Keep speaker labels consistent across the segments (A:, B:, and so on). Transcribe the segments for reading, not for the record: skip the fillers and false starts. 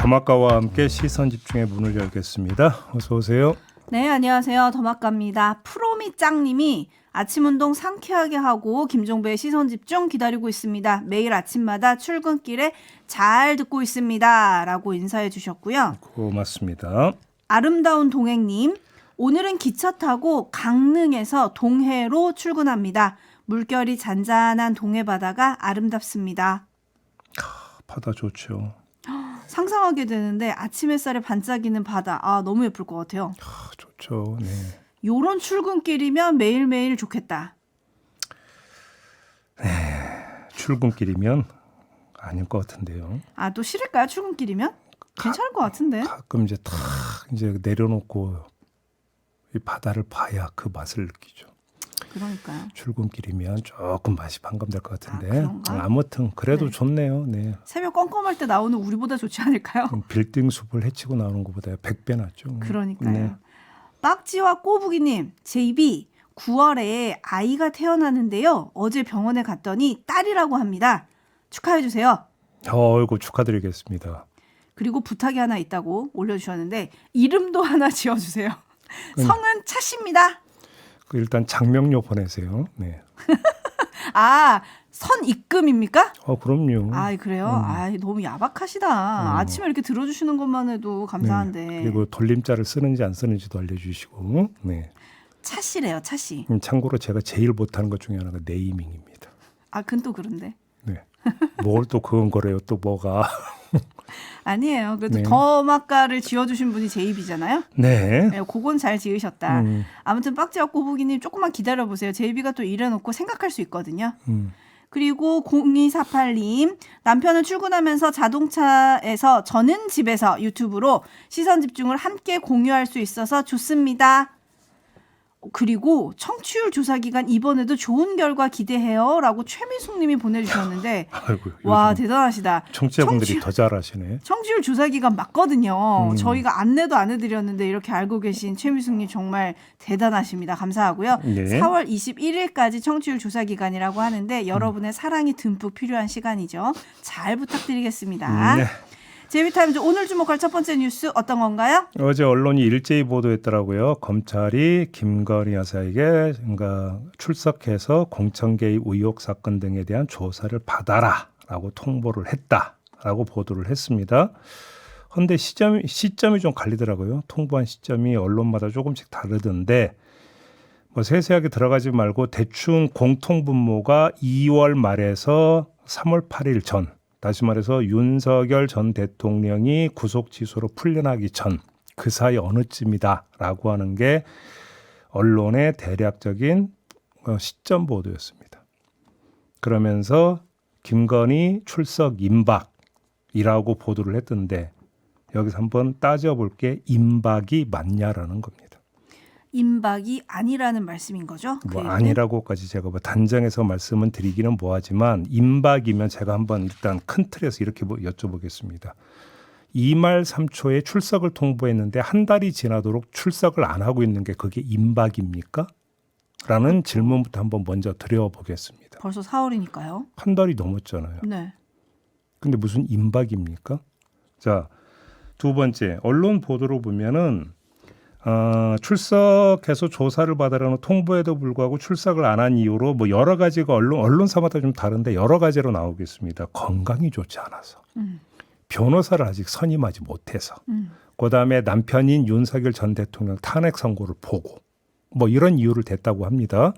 A: 더마카와 함께 시선 집중의 문을 열겠습니다. 어서 오세요.
B: 네, 안녕하세요. 더마카입니다. 프로미짱님이 아침 운동 상쾌하게 하고 김종배의 시선 집중 기다리고 있습니다. 매일 아침마다 출근길에 잘 듣고 있습니다. 라고 인사해 주셨고요.
A: 고맙습니다.
B: 아름다운 동행님, 오늘은 기차 타고 강릉에서 동해로 출근합니다. 물결이 잔잔한 동해 바다가 아름답습니다.
A: 바다 좋죠.
B: 상상하게 되는데 아침 햇살에 반짝이는 바다, 너무 예쁠 것 같아요.
A: 좋죠. 네.
B: 요런 출근길이면 매일매일 좋겠다.
A: 출근길이면 아닐 것 같은데요.
B: 또 싫을까요? 출근길이면? 괜찮을 것 같은데.
A: 가끔 이제 탁 이제 내려놓고 이 바다를 봐야 그 맛을 느끼죠.
B: 그러니까요.
A: 출근길이면 조금 맛이 반감될 것 같은데.
B: 그런가?
A: 아무튼 그래도
B: 네.
A: 좋네요. 네.
B: 새벽 껌껌할 때 나오는 우리보다 좋지 않을까요?
A: 빌딩 숲을 헤치고 나오는 것보다 100배 낫죠.
B: 그러니까요.
A: 네.
B: 빡지와 꼬부기님, 제 입이 9월에 아이가 태어나는데요. 어제 병원에 갔더니 딸이라고 합니다. 축하해주세요.
A: 어이구 축하드리겠습니다.
B: 그리고 부탁이 하나 있다고 올려주셨는데 이름도 하나 지어주세요. 성은 차씨입니다.
A: 일단 장명료 보내세요. 네.
B: 선입금입니까?
A: 그럼요.
B: 그래요? 너무 야박하시다. 아침에 이렇게 들어주시는 것만 해도 감사한데.
A: 네. 그리고 돌림자를 쓰는지 안 쓰는지도 알려주시고. 네.
B: 차씨래요, 차씨.
A: 참고로 제가 제일 못하는 것 중에 하나가 네이밍입니다.
B: 그건 또 그런데.
A: 네. 뭘 또 그건 거래요. 또 뭐가.
B: 아니에요. 그래도
A: 네.
B: 더마카를 지어주신 분이 제 입이잖아요.
A: 네.
B: 네, 그건 잘 지으셨다. 아무튼 빡지와 꼬부기님 조금만 기다려보세요. 제 입이가 또 이래놓고 생각할 수 있거든요. 그리고 0248님, 남편은 출근하면서 자동차에서 저는 집에서 유튜브로 시선 집중을 함께 공유할 수 있어서 좋습니다. 그리고 청취율 조사 기간 이번에도 좋은 결과 기대해요 라고 최미숙 님이 보내주셨는데
A: 아이고,
B: 와 대단하시다.
A: 청취자분들이 더 잘하시네.
B: 청취율 조사 기간 맞거든요. 저희가 안내도 안 해드렸는데 이렇게 알고 계신 최미숙 님 정말 대단하십니다. 감사하고요.
A: 네.
B: 4월 21일까지 청취율 조사 기간이라고 하는데 여러분의 사랑이 듬뿍 필요한 시간이죠. 잘 부탁드리겠습니다.
A: 네.
B: 제이비타임즈 오늘 주목할 첫 번째 뉴스 어떤 건가요?
A: 어제 언론이 일제히 보도했더라고요. 검찰이 김건희 여사에게 출석해서 공천 개입 의혹 사건 등에 대한 조사를 받아라라고 통보를 했다라고 보도를 했습니다. 그런데 시점이 좀 갈리더라고요. 통보한 시점이 언론마다 조금씩 다르던데 뭐 세세하게 들어가지 말고 대충 공통분모가 2월 말에서 3월 8일 전, 다시 말해서 윤석열 전 대통령이 구속 취소로 풀려나기 전 그 사이 어느쯤이다라고 하는 게 언론의 대략적인 시점 보도였습니다. 그러면서 김건희 출석 임박이라고 보도를 했던데 여기서 한번 따져볼 게 임박이 맞냐라는 겁니다.
B: 임박이 아니라는 말씀인 거죠?
A: 뭐 아니라고까지 제가 단정해서 말씀은 드리기는 뭐하지만 임박이면 제가 한번 일단 큰 틀에서 이렇게 여쭤보겠습니다. 2말 3초에 출석을 통보했는데 한 달이 지나도록 출석을 안 하고 있는 게 그게 임박입니까? 라는 질문부터 한번 먼저 드려보겠습니다.
B: 벌써 4월이니까요.
A: 한 달이 넘었잖아요.
B: 네.
A: 근데 무슨 임박입니까? 자, 두 번째 언론 보도로 보면은 출석해서 조사를 받으라는 통보에도 불구하고 출석을 안 한 이유로 뭐 여러 가지가 언론사마다 좀 다른데 여러 가지로 나오겠습니다. 건강이 좋지 않아서, 변호사를 아직 선임하지 못해서, 그다음에 남편인 윤석열 전 대통령 탄핵 선고를 보고 뭐 이런 이유를 댔다고 합니다.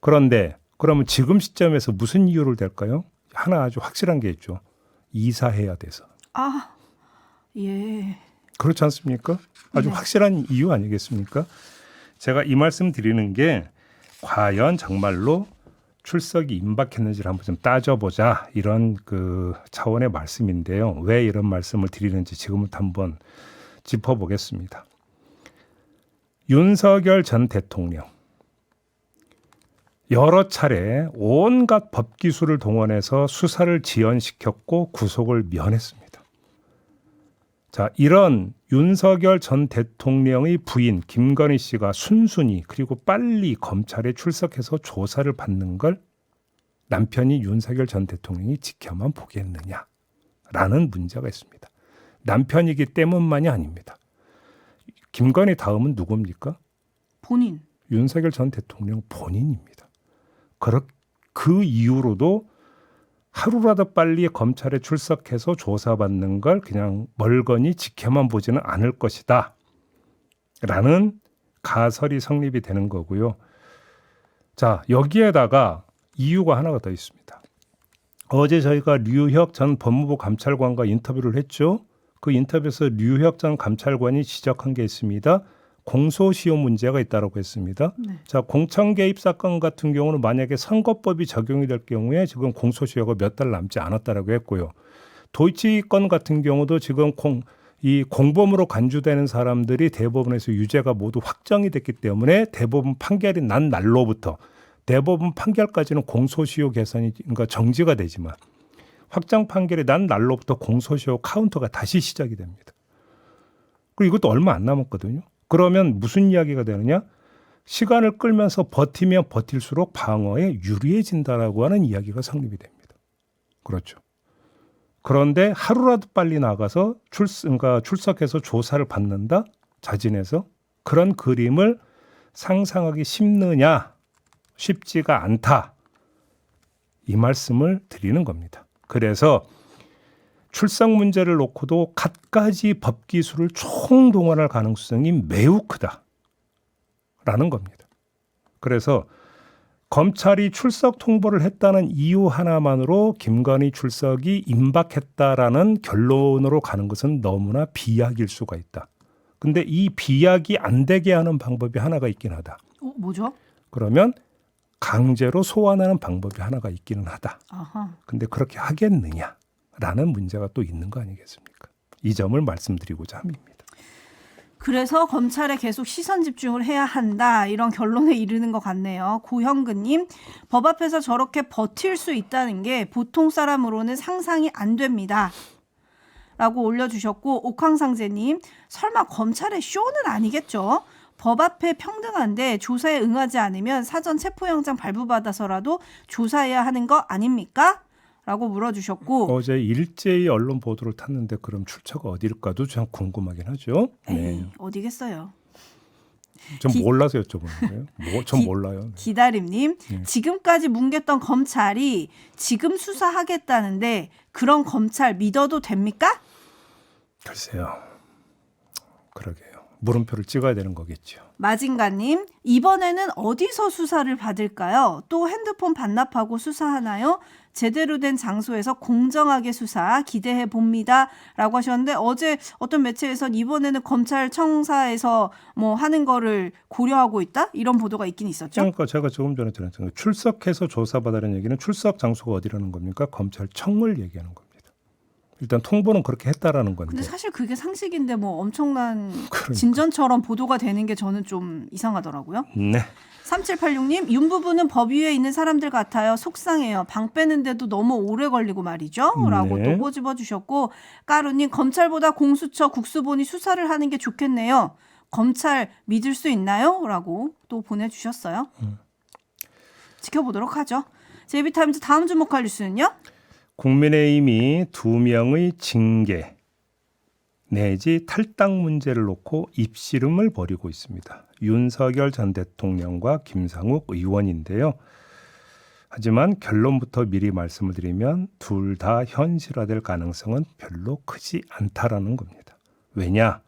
A: 그런데 그러면 지금 시점에서 무슨 이유를 댈까요? 하나 아주 확실한 게 있죠. 이사해야 돼서.
B: 예.
A: 그렇지 않습니까? 아주
B: 네.
A: 확실한 이유 아니겠습니까? 제가 이 말씀 드리는 게 과연 정말로 출석이 임박했는지를 한번 좀 따져보자 이런 그 차원의 말씀인데요. 왜 이런 말씀을 드리는지 지금부터 한번 짚어보겠습니다. 윤석열 전 대통령 여러 차례 온갖 법기술을 동원해서 수사를 지연시켰고 구속을 면했습니다. 자, 이런 윤석열 전 대통령의 부인 김건희 씨가 순순히 그리고 빨리 검찰에 출석해서 조사를 받는 걸 남편이 윤석열 전 대통령이 지켜만 보겠느냐라는 문제가 있습니다. 남편이기 때문만이 아닙니다. 김건희 다음은 누굽니까?
B: 본인.
A: 윤석열 전 대통령 본인입니다. 그 이후로도 하루라도 빨리 검찰에 출석해서 조사받는 걸 그냥 멀거니 지켜만 보지는 않을 것이다 라는 가설이 성립이 되는 거고요. 자, 여기에다가 이유가 하나가 더 있습니다. 어제 저희가 류혁 전 법무부 감찰관과 인터뷰를 했죠. 그 인터뷰에서 류혁 전 감찰관이 지적한 게 있습니다. 공소시효 문제가 있다고 했습니다.
B: 네.
A: 자, 공천 개입 사건 같은 경우는 만약에 선거법이 적용이 될 경우에 지금 공소시효가 몇 달 남지 않았다라고 했고요. 도이치 건 같은 경우도 지금 이 공범으로 간주되는 사람들이 대법원에서 유죄가 모두 확정이 됐기 때문에 대법원 판결이 난 날로부터 대법원 판결까지는 공소시효 개선이 그러니까 정지가 되지만 확정 판결이 난 날로부터 공소시효 카운터가 다시 시작이 됩니다. 그리고 이것도 얼마 안 남았거든요. 그러면 무슨 이야기가 되느냐? 시간을 끌면서 버티면 버틸수록 방어에 유리해진다라고 하는 이야기가 성립이 됩니다. 그렇죠. 그런데 하루라도 빨리 나가서 출석해서 조사를 받는다? 자진해서? 그런 그림을 상상하기 쉽느냐? 쉽지가 않다. 이 말씀을 드리는 겁니다. 그래서 출석 문제를 놓고도 갖가지 법기술을 총동원할 가능성이 매우 크다라는 겁니다. 그래서 검찰이 출석 통보를 했다는 이유 하나만으로 김건희 출석이 임박했다라는 결론으로 가는 것은 너무나 비약일 수가 있다. 근데 이 비약이 안 되게 하는 방법이 하나가 있긴 하다.
B: 뭐죠?
A: 그러면 강제로 소환하는 방법이 하나가 있기는 하다.
B: 아하.
A: 근데 그렇게 하겠느냐? 라는 문제가 또 있는 거 아니겠습니까? 이 점을 말씀드리고자 합니다.
B: 그래서 검찰에 계속 시선 집중을 해야 한다 이런 결론에 이르는 것 같네요. 고형근님, 법 앞에서 저렇게 버틸 수 있다는 게 보통 사람으로는 상상이 안 됩니다. 라고 올려주셨고, 옥황상제님, 설마 검찰의 쇼는 아니겠죠? 법 앞에 평등한데 조사에 응하지 않으면 사전 체포영장 발부받아서라도 조사해야 하는 거 아닙니까? 라고 물어주셨고,
A: 어제 일제히 언론 보도를 탔는데 그럼 출처가 어딜까도 참 궁금하긴 하죠.
B: 에이, 어디겠어요.
A: 좀 몰라서 여쭤보는 거예요. 전 몰라요.
B: 기다림님, 지금까지 뭉갰던 검찰이 지금 수사하겠다는데 그런 검찰 믿어도 됩니까?
A: 글쎄요. 그러게요. 물음표를 찍어야 되는 거겠죠.
B: 마징가님, 이번에는 어디서 수사를 받을까요? 또 핸드폰 반납하고 수사하나요? 제대로 된 장소에서 공정하게 수사 기대해 봅니다. 라고 하셨는데, 어제 어떤 매체에선 이번에는 검찰청사에서 뭐 하는 거를 고려하고 있다? 이런 보도가 있긴 있었죠.
A: 그러니까 제가 조금 전에 드렸잖아요. 출석해서 조사받으라는 얘기는 출석 장소가 어디라는 겁니까? 검찰청을 얘기하는 겁니다. 일단 통보는 그렇게 했다라는 건데.
B: 근데 사실 그게 상식인데 뭐 엄청난
A: 그러니까.
B: 진전처럼 보도가 되는 게 저는 좀 이상하더라고요.
A: 네.
B: 3786님, 윤 부부는 법 위에 있는 사람들 같아요. 속상해요. 방 빼는데도 너무 오래 걸리고 말이죠. 라고
A: 네.
B: 또 꼬집어 주셨고, 까루님, 검찰보다 공수처, 국수본이 수사를 하는 게 좋겠네요. 검찰 믿을 수 있나요? 라고 또 보내주셨어요. 지켜보도록 하죠. 제이비타임즈 다음 주목할 뉴스는요?
A: 국민의힘이 2명의 징계 내지 탈당 문제를 놓고 입씨름을 벌이고 있습니다. 윤석열 전 대통령과 김상욱 의원인데요. 하지만 결론부터 미리 말씀을 드리면 둘 다 현실화될 가능성은 별로 크지 않다라는 겁니다. 왜냐?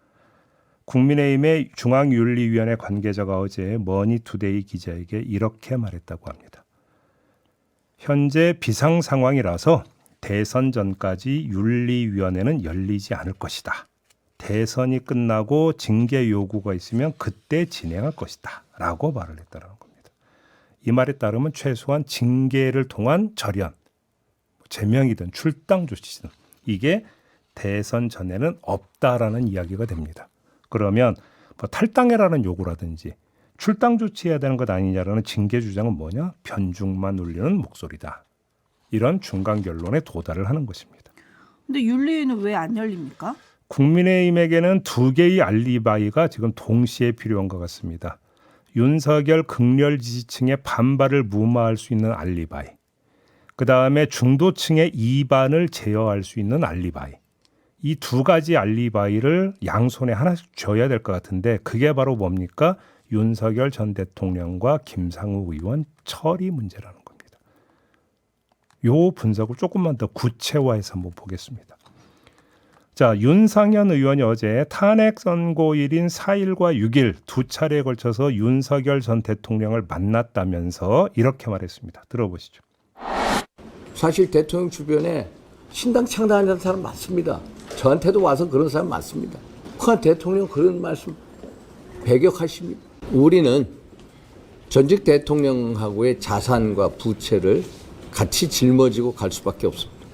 A: 국민의힘의 중앙윤리위원회 관계자가 어제 머니투데이 기자에게 이렇게 말했다고 합니다. 현재 비상 상황이라서 대선 전까지 윤리위원회는 열리지 않을 것이다. 대선이 끝나고 징계 요구가 있으면 그때 진행할 것이다. 라고 말을 했다는 겁니다. 이 말에 따르면 최소한 징계를 통한 절연, 제명이든 출당 조치든 이게 대선 전에는 없다라는 이야기가 됩니다. 그러면 뭐 탈당해라는 요구라든지 출당 조치해야 되는 것 아니냐라는 징계 주장은 뭐냐? 편중만 울리는 목소리다. 이런 중간 결론에 도달을 하는 것입니다.
B: 근데 윤리위는 왜 안 열립니까?
A: 국민의힘에게는 두 개의 알리바이가 지금 동시에 필요한 것 같습니다. 윤석열 극렬 지지층의 반발을 무마할 수 있는 알리바이. 그다음에 중도층의 이반을 제어할 수 있는 알리바이. 이 두 가지 알리바이를 양손에 하나씩 쥐어야 될 것 같은데 그게 바로 뭡니까? 윤석열 전 대통령과 김상우 의원 처리 문제라는 겁니다. 요 분석을 조금만 더 구체화해서 한번 보겠습니다. 자, 윤상현 의원이 어제 탄핵 선고일인 4일과 6일 두 차례에 걸쳐서 윤석열 전 대통령을 만났다면서 이렇게 말했습니다. 들어보시죠.
C: 사실 대통령 주변에 신당 창당하는 사람 많습니다. 저한테도 와서 그런 사람 많습니다. 대통령 그런 말씀 배격하십니다. 우리는 전직 대통령하고의 자산과 부채를 같이 짊어지고 갈 수밖에 없습니다.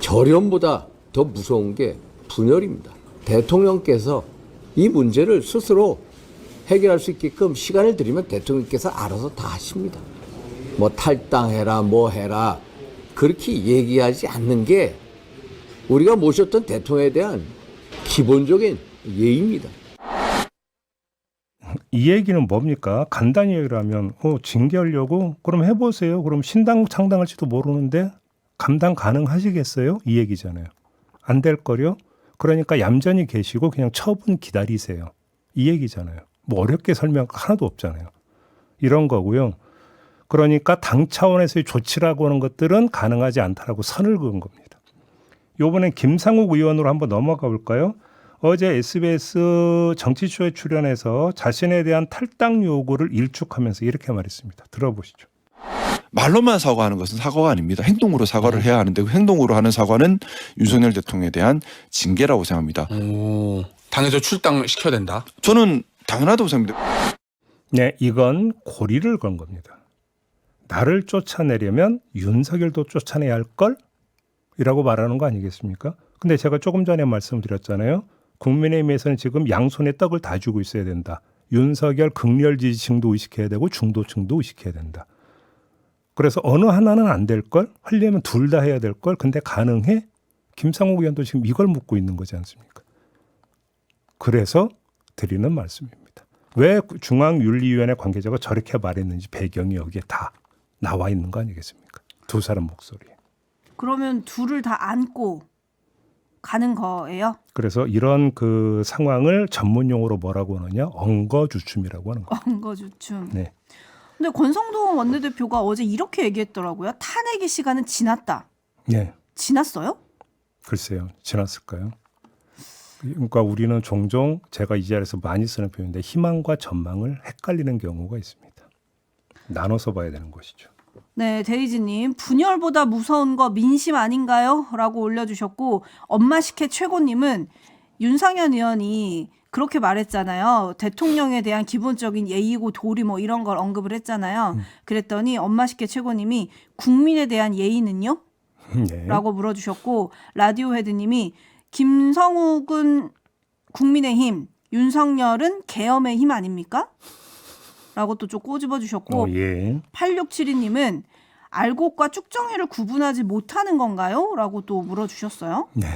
C: 저렴보다 더 무서운 게 분열입니다. 대통령께서 이 문제를 스스로 해결할 수 있게끔 시간을 드리면 대통령께서 알아서 다 하십니다. 뭐 탈당해라 뭐 해라 그렇게 얘기하지 않는 게 우리가 모셨던 대통령에 대한 기본적인 예의입니다.
A: 이 얘기는 뭡니까? 간단히 얘기를 하면 징계하려고? 그럼 해보세요. 그럼 신당 창당할지도 모르는데 감당 가능하시겠어요? 이 얘기잖아요. 안 될 거요? 그러니까 얌전히 계시고 그냥 처분 기다리세요. 이 얘기잖아요. 뭐 어렵게 설명 하나도 없잖아요. 이런 거고요. 그러니까 당 차원에서의 조치라고 하는 것들은 가능하지 않다라고 선을 그은 겁니다. 이번엔 김상욱 의원으로 한번 넘어가 볼까요? 어제 SBS 정치쇼에 출연해서 자신에 대한 탈당 요구를 일축하면서 이렇게 말했습니다. 들어보시죠.
D: 말로만 사과하는 것은 사과가 아닙니다. 행동으로 사과를 해야 하는데 그 행동으로 하는 사과는 윤석열 대통령에 대한 징계라고 생각합니다.
E: 당에서 출당시켜야 된다.
D: 저는 당연하다고 생각합니다.
A: 네, 이건 고리를 건 겁니다. 나를 쫓아내려면 윤석열도 쫓아내야 할 걸? 이라고 말하는 거 아니겠습니까? 근데 제가 조금 전에 말씀드렸잖아요. 국민의힘에서는 지금 양손에 떡을 다 쥐고 있어야 된다. 윤석열 극렬 지지층도 의식해야 되고 중도층도 의식해야 된다. 그래서 어느 하나는 안 될 걸? 하려면 둘 다 해야 될 걸? 근데 가능해? 김상욱 의원도 지금 이걸 묻고 있는 거지 않습니까? 그래서 드리는 말씀입니다. 왜 중앙윤리위원회 관계자가 저렇게 말했는지 배경이 여기에 다 나와 있는 거 아니겠습니까? 두 사람 목소리에.
B: 그러면 둘을 다 안고 가는 거예요?
A: 그래서 이런 그 상황을 전문 용어로 뭐라고 하느냐? 엉거주춤이라고 하는 거예요.
B: 엉거주춤.
A: 네.
B: 근데 권성동 원내대표가 어제 이렇게 얘기했더라고요. 탄핵의 시간은 지났다.
A: 네.
B: 지났어요?
A: 글쎄요. 지났을까요? 그러니까 우리는 종종 제가 이 자리에서 많이 쓰는 표현인데 희망과 전망을 헷갈리는 경우가 있습니다. 나눠서 봐야 되는 것이죠.
B: 네, 데이지님 분열보다 무서운 거 민심 아닌가요? 라고 올려주셨고 엄마식혜 최고님은 윤상현 의원이 그렇게 말했잖아요. 대통령에 대한 기본적인 예의고 도리 뭐 이런 걸 언급을 했잖아요. 그랬더니 엄마식혜 최고님이 국민에 대한 예의는요?
A: 네.
B: 라고 물어주셨고 라디오 헤드님이 김성욱은 국민의힘, 윤석열은 계엄의 힘 아닙니까? 라고 또 좀 꼬집어 주셨고
A: 예.
B: 8672님은 알곡과 쭉정이를 구분하지 못하는 건가요? 라고 또 물어주셨어요.
A: 네.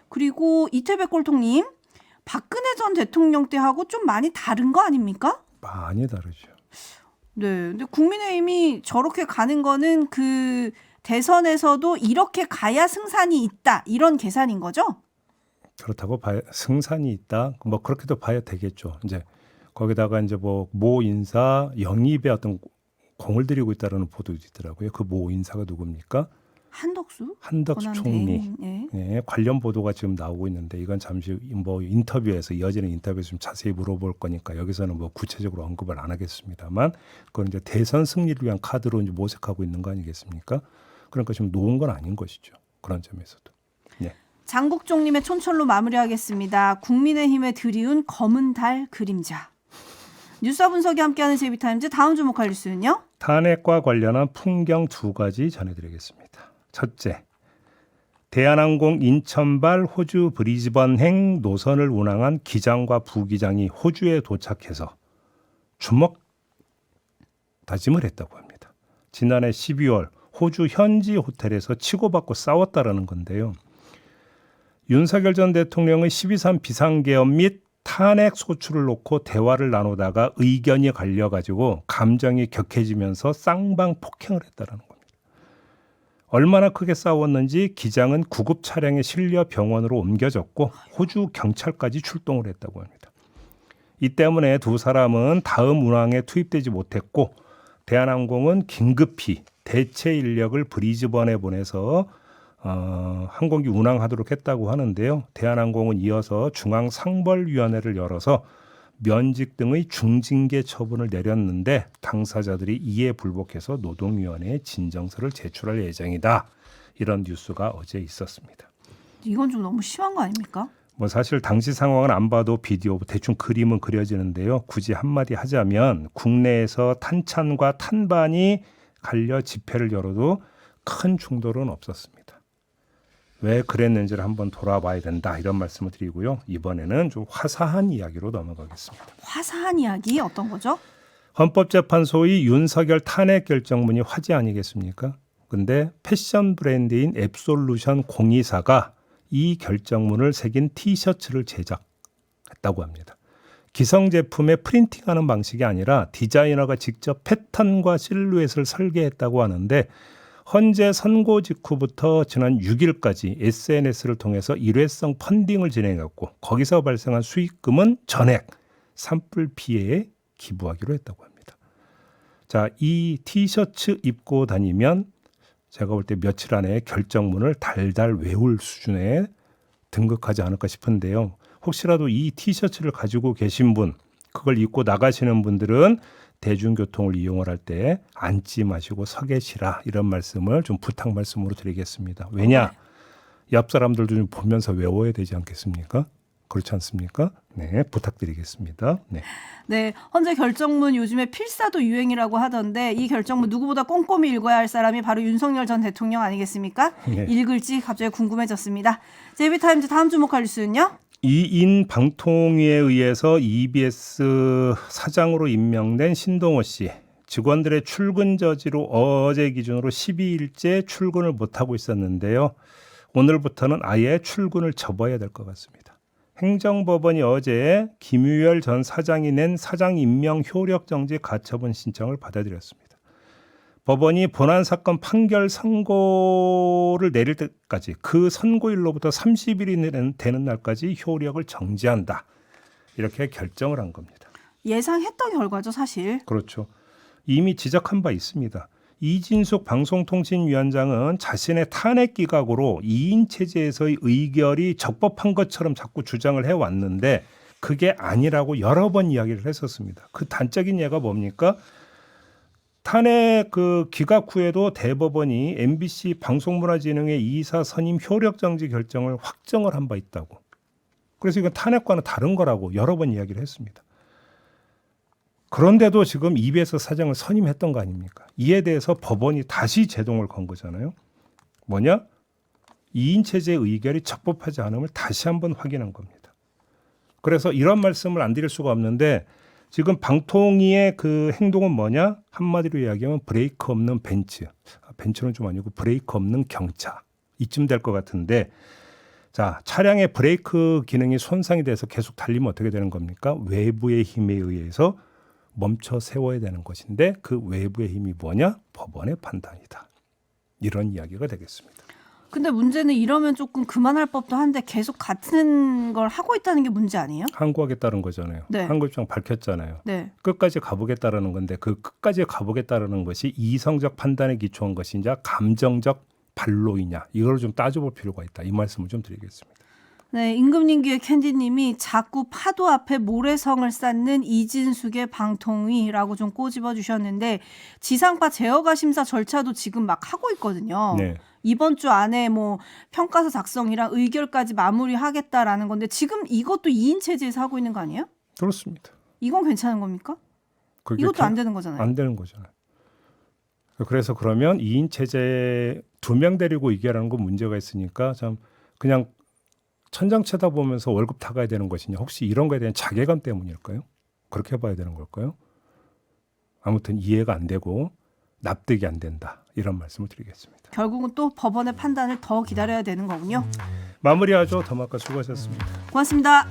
B: 그리고 이태백 꼴통님 박근혜 전 대통령 때하고 좀 많이 다른 거 아닙니까?
A: 많이 다르죠.
B: 네. 근데 국민의힘이 저렇게 가는 거는 그 대선에서도 이렇게 가야 승산이 있다. 이런 계산인 거죠?
A: 그렇다고 봐야 승산이 있다. 뭐 그렇게도 봐야 되겠죠. 이제 거기다가 이제 뭐 모 인사 영입에 어떤 공을 들이고 있다는 보도도 있더라고요. 그 모 인사가 누굽니까?
B: 한덕수
A: 한덕수 총리.
B: 네.
A: 네, 관련 보도가 지금 나오고 있는데 이건 잠시 뭐 인터뷰에서 이어지는 인터뷰에서 좀 자세히 물어볼 거니까 여기서는 뭐 구체적으로 언급을 안 하겠습니다만 그건 이제 대선 승리를 위한 카드로 이제 모색하고 있는 거 아니겠습니까? 그러니까 지금 놓은 건 아닌 것이죠. 그런 점에서도. 네.
B: 장국종님의 촌철로 마무리하겠습니다. 국민의힘에 드리운 검은 달 그림자. 뉴스 분석이 함께하는 제이비타임즈 다음 주목할 뉴스는요?
A: 탄핵과 관련한 풍경 두 가지 전해드리겠습니다. 첫째, 대한항공 인천발 호주 브리즈번행 노선을 운항한 기장과 부기장이 호주에 도착해서 주먹 다짐을 했다고 합니다. 지난해 12월 호주 현지 호텔에서 치고받고 싸웠다라는 건데요. 윤석열 전 대통령의 12.3 비상계엄 및 탄핵 소추를 놓고 대화를 나누다가 의견이 갈려가지고 감정이 격해지면서 쌍방 폭행을 했다라는 겁니다. 얼마나 크게 싸웠는지 기장은 구급 차량에 실려 병원으로 옮겨졌고 호주 경찰까지 출동을 했다고 합니다. 이 때문에 두 사람은 다음 운항에 투입되지 못했고 대한항공은 긴급히 대체 인력을 브리즈번에 보내서 항공기 운항하도록 했다고 하는데요. 대한항공은 이어서 중앙상벌위원회를 열어서 면직 등의 중징계 처분을 내렸는데 당사자들이 이에 불복해서 노동위원회에 진정서를 제출할 예정이다. 이런 뉴스가 어제 있었습니다.
B: 이건 좀 너무 심한 거 아닙니까?
A: 뭐 사실 당시 상황은 안 봐도 비디오 대충 그림은 그려지는데요. 굳이 한마디 하자면 국내에서 탄찬과 탄반이 갈려 집회를 열어도 큰 충돌은 없었습니다. 왜 그랬는지를 한번 돌아봐야 된다 이런 말씀을 드리고요. 이번에는 좀 화사한 이야기로 넘어가겠습니다.
B: 화사한 이야기 어떤 거죠?
A: 헌법재판소의 윤석열 탄핵 결정문이 화제 아니겠습니까? 근데 패션 브랜드인 앱솔루션 공이사가 이 결정문을 새긴 티셔츠를 제작했다고 합니다. 기성 제품에 프린팅하는 방식이 아니라 디자이너가 직접 패턴과 실루엣을 설계했다고 하는데 헌재 선고 직후부터 지난 6일까지 SNS를 통해서 일회성 펀딩을 진행했고 거기서 발생한 수익금은 전액 산불 피해에 기부하기로 했다고 합니다. 자, 이 티셔츠 입고 다니면 제가 볼 때 며칠 안에 결정문을 달달 외울 수준에 등극하지 않을까 싶은데요. 혹시라도 이 티셔츠를 가지고 계신 분, 그걸 입고 나가시는 분들은 대중교통을 이용을 할 때 앉지 마시고 서 계시라 이런 말씀을 좀 부탁 말씀으로 드리겠습니다. 왜냐? 옆 사람들도 좀 보면서 외워야 되지 않겠습니까? 그렇지 않습니까? 네, 부탁드리겠습니다. 네.
B: 네, 헌재 결정문 요즘에 필사도 유행이라고 하던데 이 결정문 누구보다 꼼꼼히 읽어야 할 사람이 바로 윤석열 전 대통령 아니겠습니까?
A: 네.
B: 읽을지 갑자기 궁금해졌습니다. JB타임즈 다음 주목할 뉴스는요?
A: 이인 방통위에 의해서 EBS 사장으로 임명된 신동호 씨. 직원들의 출근 저지로 어제 기준으로 12일째 출근을 못하고 있었는데요. 오늘부터는 아예 출근을 접어야 될 것 같습니다. 행정법원이 어제 김유열 전 사장이 낸 사장 임명 효력 정지 가처분 신청을 받아들였습니다. 법원이 본안 사건 판결 선고를 내릴 때까지 그 선고일로부터 30일이 되는 날까지 효력을 정지한다. 이렇게 결정을 한 겁니다.
B: 예상했던 결과죠, 사실.
A: 그렇죠. 이미 지적한 바 있습니다. 이진숙 방송통신위원장은 자신의 탄핵 기각으로 2인 체제에서의 의결이 적법한 것처럼 자꾸 주장을 해왔는데 그게 아니라고 여러 번 이야기를 했었습니다. 그 단적인 예가 뭡니까? 탄핵 그 기각 후에도 대법원이 MBC 방송문화진흥회 이사 선임 효력정지 결정을 확정을 한 바 있다고. 그래서 이건 탄핵과는 다른 거라고 여러 번 이야기를 했습니다. 그런데도 지금 EBS 사장을 선임했던 거 아닙니까? 이에 대해서 법원이 다시 제동을 건 거잖아요. 뭐냐? 2인 체제 의결이 적법하지 않음을 다시 한번 확인한 겁니다. 그래서 이런 말씀을 안 드릴 수가 없는데 지금 방통위의 그 행동은 뭐냐? 한마디로 이야기하면 브레이크 없는 벤츠. 벤츠는 좀 아니고 브레이크 없는 경차. 이쯤 될 것 같은데 자, 차량의 브레이크 기능이 손상이 돼서 계속 달리면 어떻게 되는 겁니까? 외부의 힘에 의해서 멈춰 세워야 되는 것인데 그 외부의 힘이 뭐냐? 법원의 판단이다. 이런 이야기가 되겠습니다.
B: 근데 문제는 이러면 조금 그만할 법도 한데 계속 같은 걸 하고 있다는 게 문제 아니에요?
A: 항고하겠다는 거잖아요.
B: 네.
A: 항고 입장 밝혔잖아요.
B: 네.
A: 끝까지 가보겠다라는 건데 그 끝까지 가보겠다라는 것이 이성적 판단에 기초한 것이냐 감정적 반로이냐 이걸 좀 따져볼 필요가 있다. 이 말씀을 좀 드리겠습니다.
B: 네, 임금님기의 캔디님이 자꾸 파도 앞에 모래성을 쌓는 이진숙의 방통위라고 좀 꼬집어 주셨는데 지상파 제어가 심사 절차도 지금 막 하고 있거든요.
A: 네.
B: 이번 주 안에 뭐 평가서 작성이랑 의결까지 마무리하겠다라는 건데 지금 이것도 2인 체제에서 하고 있는 거 아니에요?
A: 그렇습니다.
B: 이건 괜찮은 겁니까?
A: 그게
B: 이것도 안 되는 거잖아요.
A: 안 되는 거잖아요. 그래서 그러면 2인 체제 2명 데리고 의결하는 건 문제가 있으니까 참 그냥 천장 쳐다보면서 월급 타가야 되는 것이냐 혹시 이런 거에 대한 자괴감 때문일까요? 그렇게 봐야 되는 걸까요? 아무튼 이해가 안 되고 납득이 안 된다. 이런 말씀을 드리겠습니다.
B: 결국은 또 법원의 판단을 더 기다려야 되는 거군요.
A: 마무리하죠. 더마카 수고하셨습니다.
B: 고맙습니다.